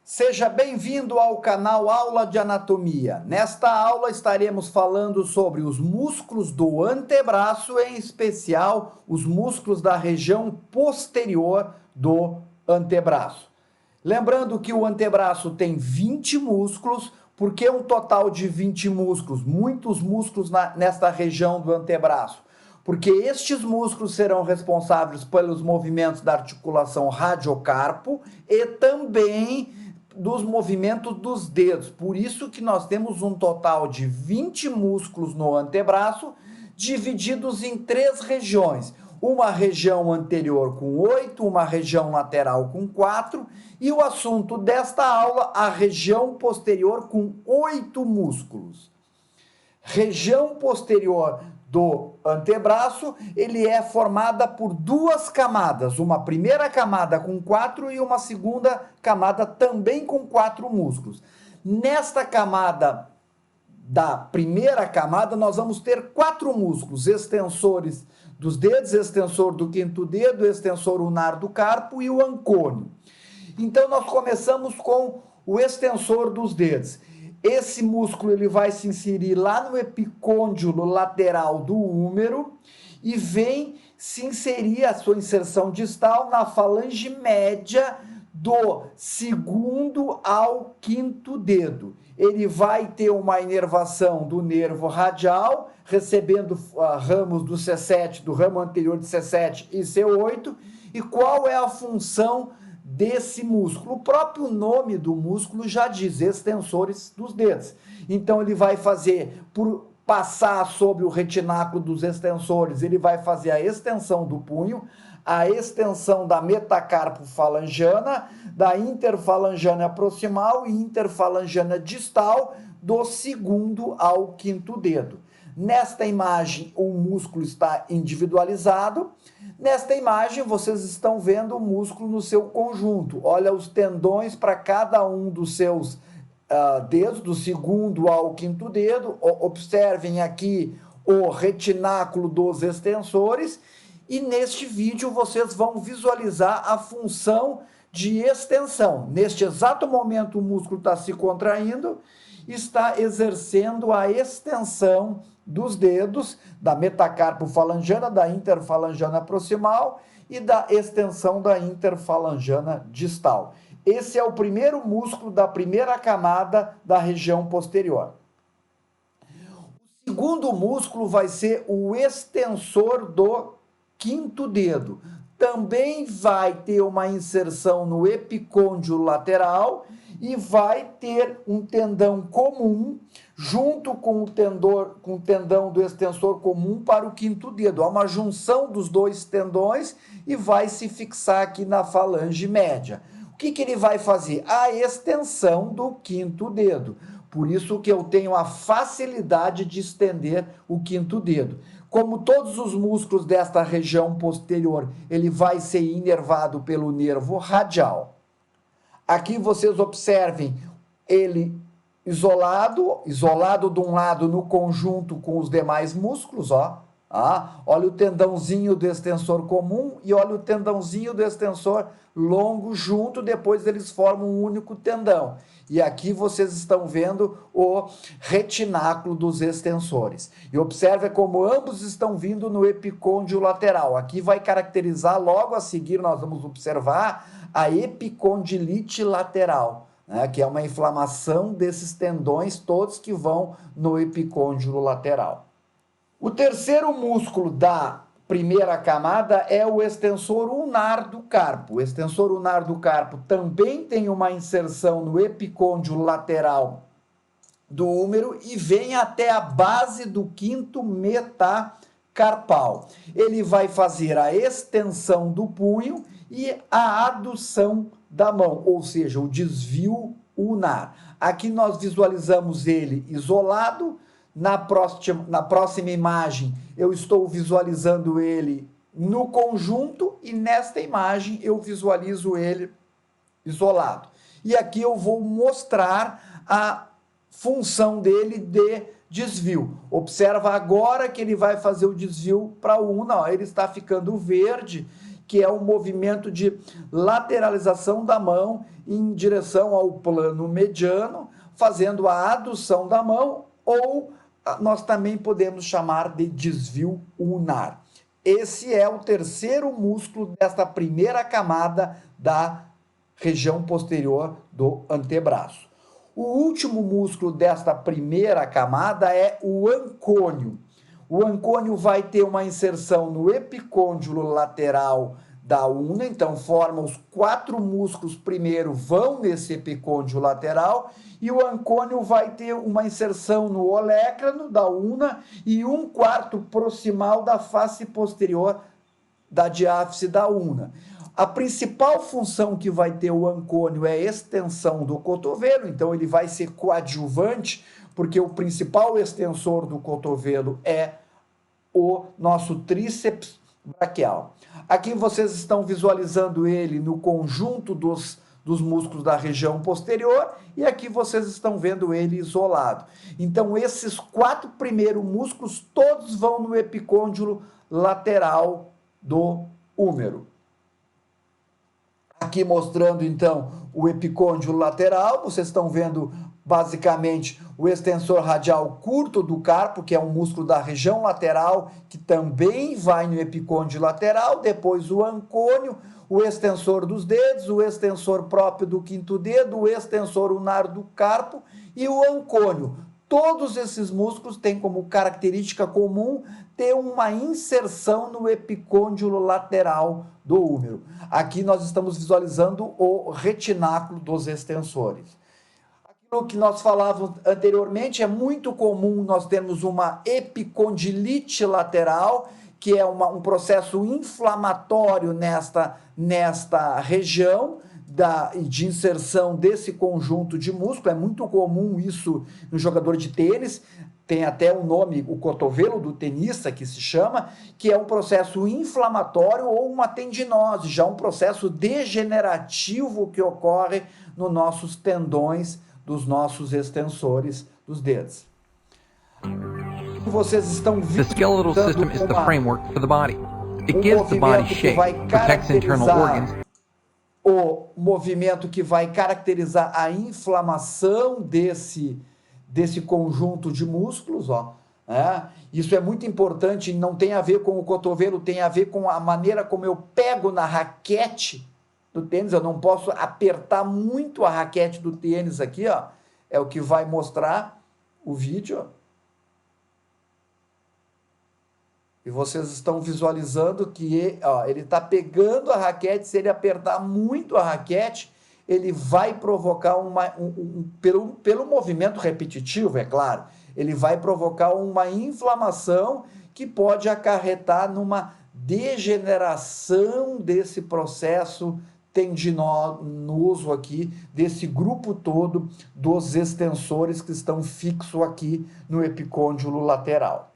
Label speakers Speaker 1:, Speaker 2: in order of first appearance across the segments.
Speaker 1: Seja bem-vindo ao canal Aula de Anatomia. Nesta aula estaremos falando sobre os músculos do antebraço, em especial os músculos da região posterior do antebraço. Lembrando que o antebraço tem 20 músculos. Por que um total de 20 músculos? Muitos músculos nesta região do antebraço. Porque estes músculos serão responsáveis pelos movimentos da articulação radiocarpo e também dos movimentos dos dedos. Por isso que nós temos um total de 20 músculos no antebraço, divididos em 3 regiões. Uma região anterior com 8, uma região lateral com 4, e o assunto desta aula, a região posterior com 8 músculos. Região posterior do antebraço, ele é formada por 2 camadas, uma primeira camada com 4 e uma segunda camada também com 4 músculos. Nesta camada da primeira camada, nós vamos ter 4 músculos, extensores dos dedos, extensor do quinto dedo, extensor ulnar do carpo e o ancônio. Então, nós começamos com o extensor dos dedos. Esse músculo ele vai se inserir lá no epicôndilo lateral do húmero e vem se inserir a sua inserção distal na falange média do segundo ao quinto dedo. Ele vai ter uma inervação do nervo radial, recebendo ramos do C7, do ramo anterior de C7 e C8. E qual é a função desse músculo? O próprio nome do músculo já diz, extensores dos dedos. Então ele vai fazer, por passar sobre o retináculo dos extensores, ele vai fazer a extensão do punho, a extensão da metacarpo-falangiana, da interfalangiana proximal e interfalangiana distal, do segundo ao quinto dedo. Nesta imagem, o músculo está individualizado. Nesta imagem, vocês estão vendo o músculo no seu conjunto. Olha os tendões para cada um dos seus dedos, do segundo ao quinto dedo. Observem aqui o retináculo dos extensores. E neste vídeo, vocês vão visualizar a função de extensão. Neste exato momento, o músculo está se contraindo, está exercendo a extensão dos dedos, da metacarpo-falangiana, da interfalangiana proximal e da extensão da interfalangiana distal. Esse é o primeiro músculo da primeira camada da região posterior. O segundo músculo vai ser o extensor do quinto dedo. Também vai ter uma inserção no epicôndilo lateral e vai ter um tendão comum junto com o tendão do extensor comum para o quinto dedo. Há uma junção dos 2 tendões e vai se fixar aqui na falange média. O que ele vai fazer? A extensão do quinto dedo. Por isso que eu tenho a facilidade de estender o quinto dedo. Como todos os músculos desta região posterior, ele vai ser inervado pelo nervo radial. Aqui vocês observem ele isolado de um lado no conjunto com os demais músculos, ó. Olha o tendãozinho do extensor comum e olha o tendãozinho do extensor longo junto, depois eles formam um único tendão. E aqui vocês estão vendo o retináculo dos extensores. E observe como ambos estão vindo no epicôndilo lateral. Aqui vai caracterizar, logo a seguir nós vamos observar a epicondilite lateral, né, que é uma inflamação desses tendões todos que vão no epicôndilo lateral. O terceiro músculo da primeira camada é o extensor ulnar do carpo. O extensor ulnar do carpo também tem uma inserção no epicôndilo lateral do húmero e vem até a base do quinto metacarpal. Ele vai fazer a extensão do punho e a adução da mão, ou seja, o desvio ulnar. Aqui nós visualizamos ele isolado. Na próxima imagem, eu estou visualizando ele no conjunto e nesta imagem eu visualizo ele isolado. E aqui eu vou mostrar a função dele de desvio. Observa agora que ele vai fazer o desvio para a una, ó, ele está ficando verde, que é um movimento de lateralização da mão em direção ao plano mediano, fazendo a adução da mão, ou nós também podemos chamar de desvio unar. Esse é o terceiro músculo desta primeira camada da região posterior do antebraço. O último músculo desta primeira camada é o ancônio. O ancônio vai ter uma inserção no epicôndilo lateral da una, então forma os 4 músculos primeiro vão nesse epicôndilo lateral, e o ancônio vai ter uma inserção no olecrano da una e 1/4 proximal da face posterior da diáfise da una. A principal função que vai ter o ancônio é a extensão do cotovelo, então ele vai ser coadjuvante, porque o principal extensor do cotovelo é o nosso tríceps braquial. Aqui vocês estão visualizando ele no conjunto dos músculos da região posterior, e aqui vocês estão vendo ele isolado. Então esses 4 primeiros músculos todos vão no epicôndilo lateral do húmero. Aqui mostrando então o epicôndilo lateral, vocês estão vendo basicamente o extensor radial curto do carpo, que é um músculo da região lateral, que também vai no epicôndilo lateral, depois o ancônio, o extensor dos dedos, o extensor próprio do quinto dedo, o extensor unar do carpo e o ancônio. Todos esses músculos têm como característica comum ter uma inserção no epicôndilo lateral do húmero. Aqui nós estamos visualizando o retináculo dos extensores. Aquilo que nós falávamos anteriormente, é muito comum nós termos uma epicondilite lateral, que é um processo inflamatório nesta região de inserção desse conjunto de músculo. É muito comum isso no jogador de tênis, tem até o nome, o cotovelo do tenista, que se chama, que é um processo inflamatório ou uma tendinose, já um processo degenerativo que ocorre nos nossos tendões dos nossos extensores dos dedos. Vocês estão vendo
Speaker 2: The skeletal system is the framework for the body. It gives the body shape, protects internal organs.
Speaker 1: O movimento que vai caracterizar a inflamação desse conjunto de músculos, ó. Isso é muito importante, não tem a ver com o cotovelo, tem a ver com a maneira como eu pego na raquete do tênis. Eu não posso apertar muito a raquete do tênis aqui, ó. É o que vai mostrar o vídeo. E vocês estão visualizando que ó, ele está pegando a raquete. Se ele apertar muito a raquete, ele vai provocar pelo movimento repetitivo, é claro, ele vai provocar uma inflamação que pode acarretar numa degeneração desse processo tendinoso aqui, desse grupo todo dos extensores que estão fixos aqui no epicôndilo lateral.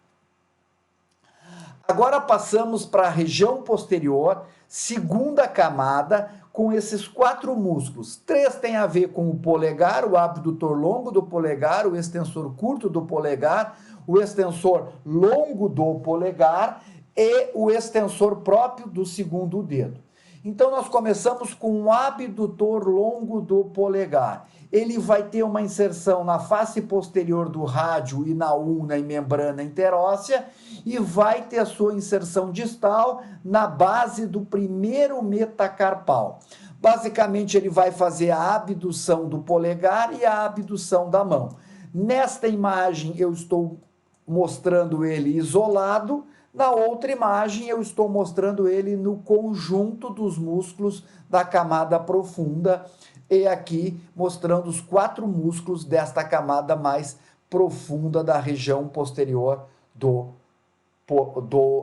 Speaker 1: Agora passamos para a região posterior, segunda camada, com esses 4 músculos. 3 tem a ver com o polegar, o abdutor longo do polegar, o extensor curto do polegar, o extensor longo do polegar e o extensor próprio do segundo dedo. Então nós começamos com o abdutor longo do polegar. Ele vai ter uma inserção na face posterior do rádio e na ulna e membrana interóssea, e vai ter a sua inserção distal na base do primeiro metacarpal. Basicamente, ele vai fazer a abdução do polegar e a abdução da mão. Nesta imagem, eu estou mostrando ele isolado. Na outra imagem, eu estou mostrando ele no conjunto dos músculos da camada profunda, e aqui mostrando os 4 músculos desta camada mais profunda da região posterior do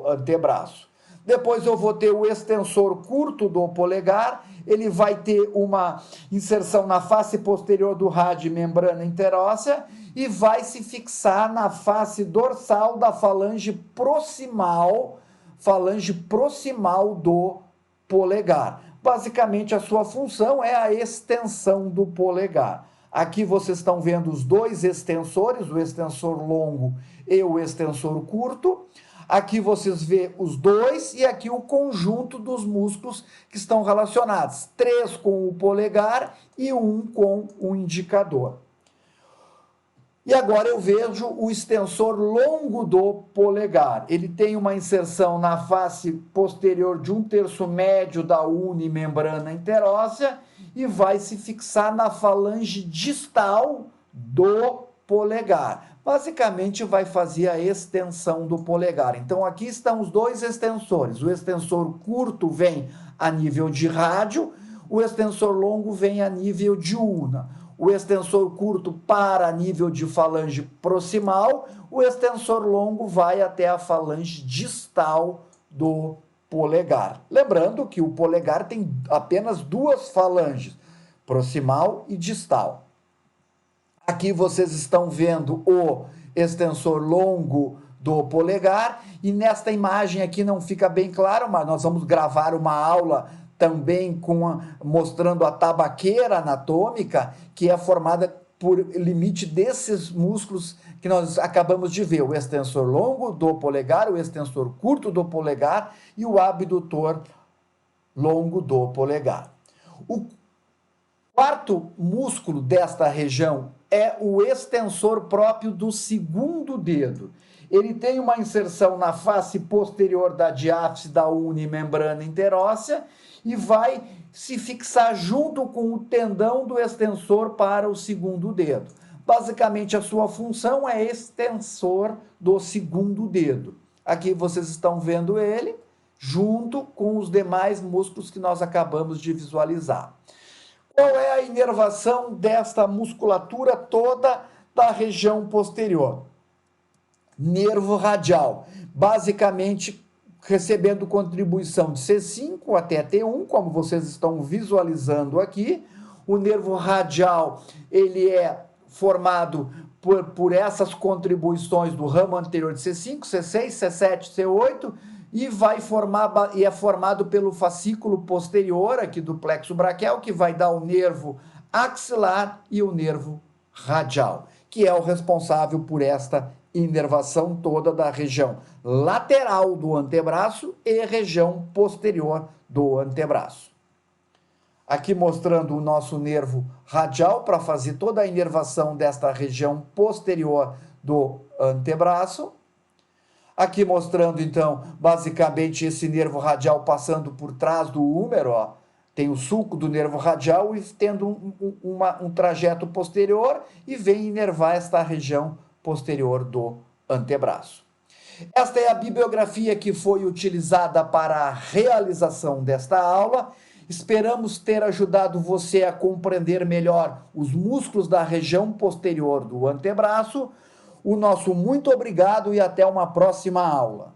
Speaker 1: antebraço. Depois eu vou ter o extensor curto do polegar, ele vai ter uma inserção na face posterior do rádio e membrana interóssea e vai se fixar na face dorsal da falange proximal do polegar. Basicamente, a sua função é a extensão do polegar. Aqui vocês estão vendo os dois extensores, o extensor longo e o extensor curto. Aqui vocês vê os dois e aqui o conjunto dos músculos que estão relacionados. 3 com o polegar e 1 com o indicador. E agora eu vejo o extensor longo do polegar. Ele tem uma inserção na face posterior de 1/3 médio da unimembrana interóssea e vai se fixar na falange distal do polegar. Basicamente vai fazer a extensão do polegar. Então aqui estão os dois extensores. O extensor curto vem a nível de rádio, o extensor longo vem a nível de ulna. O extensor curto para a nível de falange proximal, o extensor longo vai até a falange distal do polegar. Lembrando que o polegar tem apenas 2 falanges, proximal e distal. Aqui vocês estão vendo o extensor longo do polegar e nesta imagem aqui não fica bem claro, mas nós vamos gravar uma aula também mostrando a tabaqueira anatômica, que é formada por limite desses músculos que nós acabamos de ver, o extensor longo do polegar, o extensor curto do polegar e o abdutor longo do polegar. O quarto músculo desta região é o extensor próprio do segundo dedo. Ele tem uma inserção na face posterior da diáfise da unimembrana interóssea e vai se fixar junto com o tendão do extensor para o segundo dedo. Basicamente, a sua função é extensor do segundo dedo. Aqui vocês estão vendo ele junto com os demais músculos que nós acabamos de visualizar. Qual é a inervação desta musculatura toda da região posterior? Nervo radial, basicamente recebendo contribuição de C5 até T1, como vocês estão visualizando aqui. O nervo radial, ele é formado por essas contribuições do ramo anterior de C5, C6, C7, C8, e é formado pelo fascículo posterior aqui do plexo braquial, que vai dar o nervo axilar e o nervo radial, que é o responsável por esta inervação toda da região lateral do antebraço e região posterior do antebraço. Aqui mostrando o nosso nervo radial para fazer toda a inervação desta região posterior do antebraço. Aqui mostrando, então, basicamente esse nervo radial passando por trás do húmero, ó. Tem o sulco do nervo radial e tendo um trajeto posterior e vem inervar esta região posterior do antebraço. Esta é a bibliografia que foi utilizada para a realização desta aula. Esperamos ter ajudado você a compreender melhor os músculos da região posterior do antebraço. O nosso muito obrigado e até uma próxima aula.